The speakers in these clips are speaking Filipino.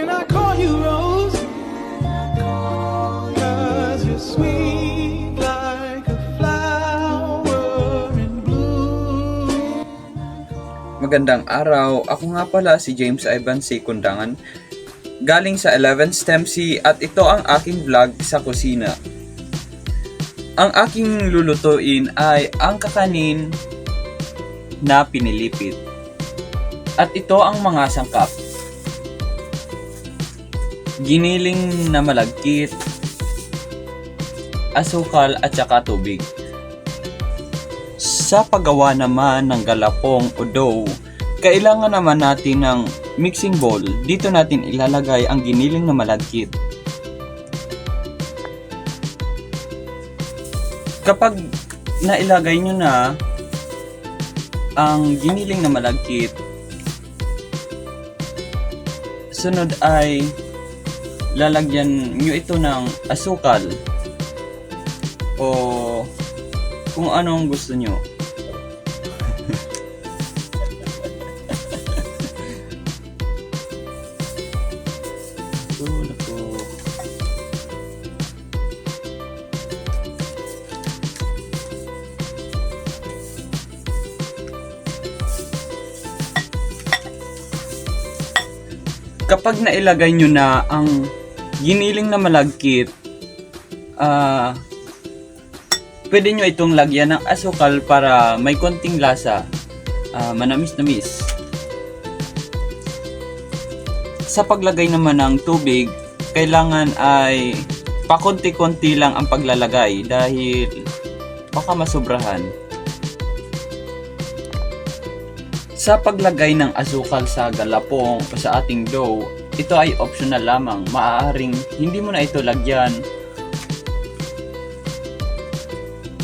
Can I call you Rose? 'Cause you're sweet like a flower in bloom. Magandang araw, ako nga pala si James Ivan C. Kundangan, galing sa 11th STEM C at ito ang aking vlog sa kusina. Ang aking lulutuin ay ang kakanin na pinilipit. At ito ang mga sangkap. Giniling na malagkit, asukal at saka tubig. Sa paggawa naman ng galapong o dough, kailangan naman natin ng mixing bowl. Dito natin ilalagay ang giniling na malagkit. Kapag nailagay nyo na ang giniling na malagkit, sunod ay lalagyan nyo ito ng asukal o kung anong gusto nyo. Kapag nailagay nyo na ang giniling na malagkit, pwede nyo itong lagyan ng asukal para may konting lasa, manamis-namis. Sa paglagay naman ng tubig, kailangan ay pakonti-konti lang ang paglalagay dahil baka masobrahan. Sa paglagay ng asukal sa galapong o sa ating dough, ito ay optional lamang. Maaaring hindi mo na ito lagyan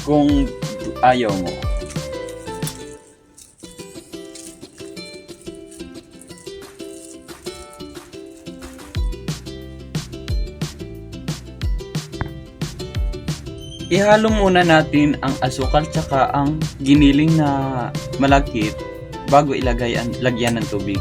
kung ayaw mo. Ihalo muna natin ang asukal tsaka ang giniling na malagkit bago lagyan ng tubig.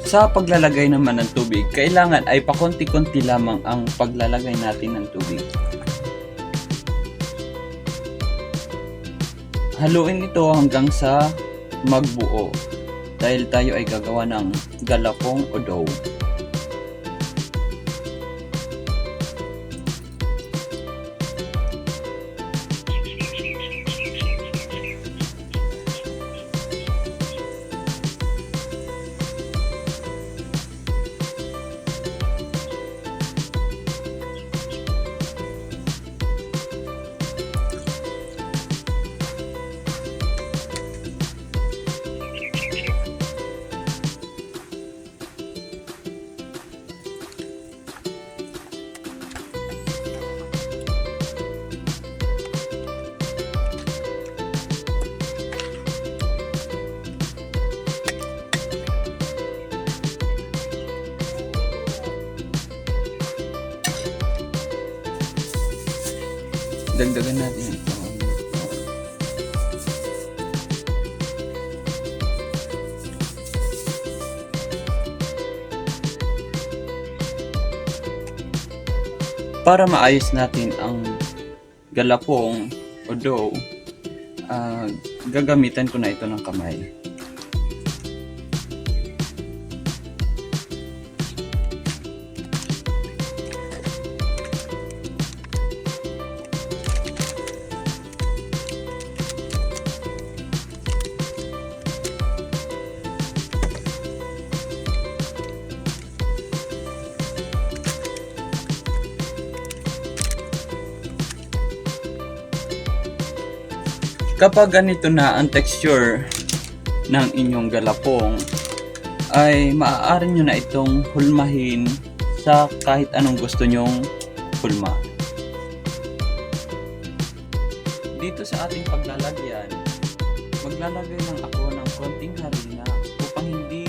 Sa paglalagay naman ng tubig, kailangan ay pakonti-konti lamang ang paglalagay natin ng tubig. Haluin ito hanggang sa magbuo dahil tayo ay gagawa ng galapong o dough. Dagdagan natin ito. Para maayos natin ang galapong o dough, gagamitan ko na ito ng kamay. Kapag ganito na ang texture ng inyong galapong, ay maaari nyo na itong hulmahin sa kahit anong gusto nyong hulma. Dito sa ating paglalagyan, maglalagay lang ako ng konting harina upang hindi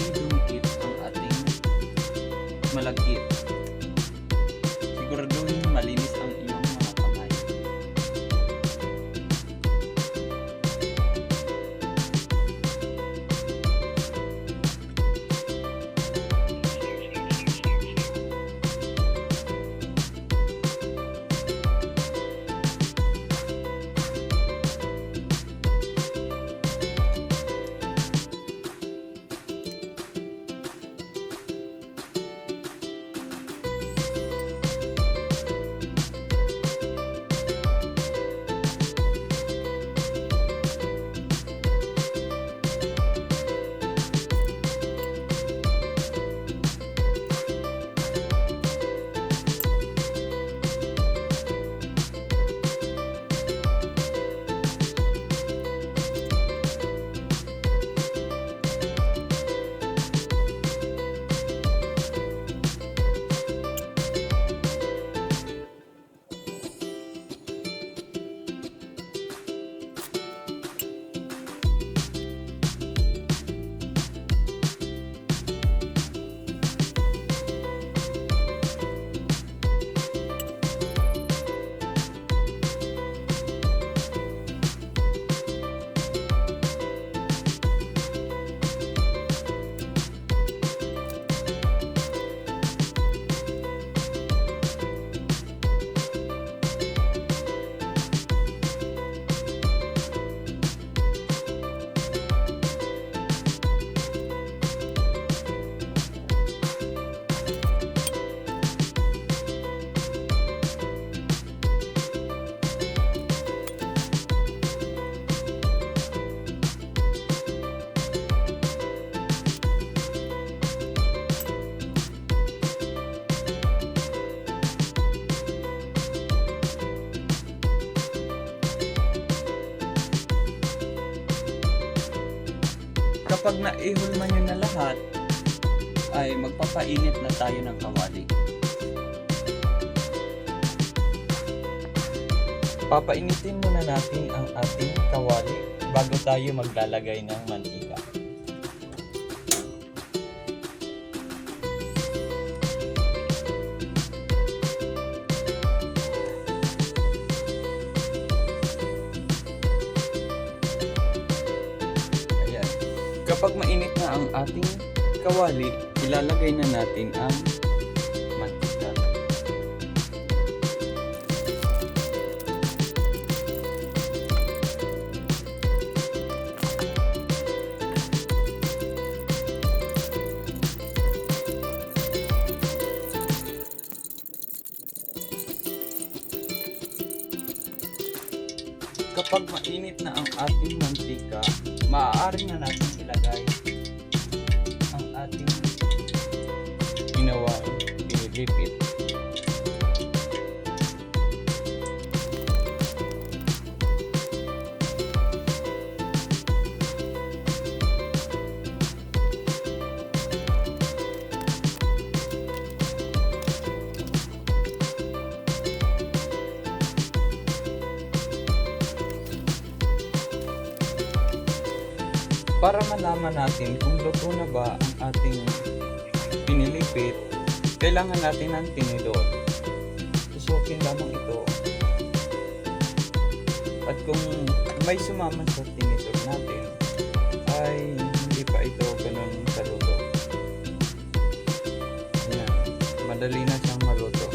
Kapag naihulma nyo na lahat, ay magpapainit na tayo ng kawali. Papainitin muna natin ang ating kawali bago tayo maglalagay ng mantika. Ayan. Kapag mainit na ang ating kawali, ilalagay na natin ang mantika. Kapag mainit na ang ating mantika, maaari na natin ilagay ang ating ginawang ililipit. Para malaman natin kung luto na ba ang ating pinilipit, kailangan natin ng tinidor. Susukin lamang ito. At kung may sumama sa tinidor natin, ay hindi pa ito ganun kaluto. Ayan, madali na siyang maluto.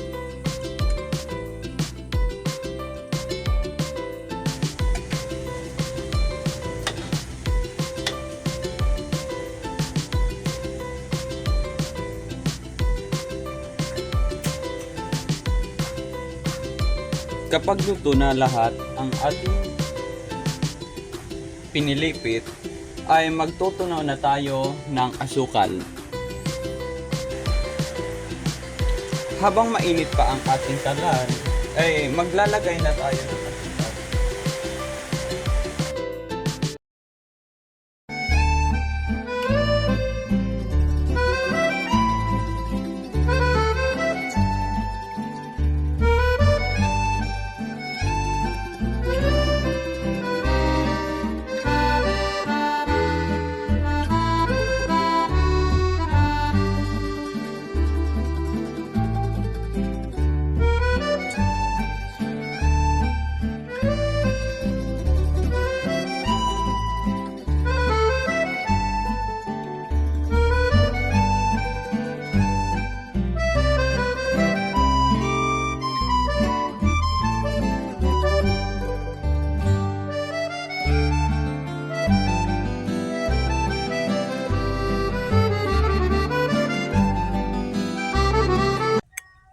Kapag luto na lahat ang ating pinilipit, ay magtutunaw na tayo ng asukal. Habang mainit pa ang ating kalan, ay maglalagay na tayo ng asukal.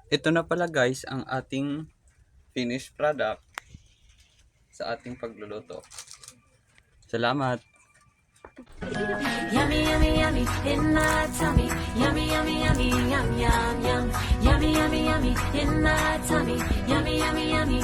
Ito na pala guys ang ating finished product sa ating pagluluto. Salamat! Yummy, yummy, yummy, in my tummy. Yummy, yummy, yummy, yum, yum, yum. Yummy, yummy, yummy, in my tummy. Yummy, yummy, yummy.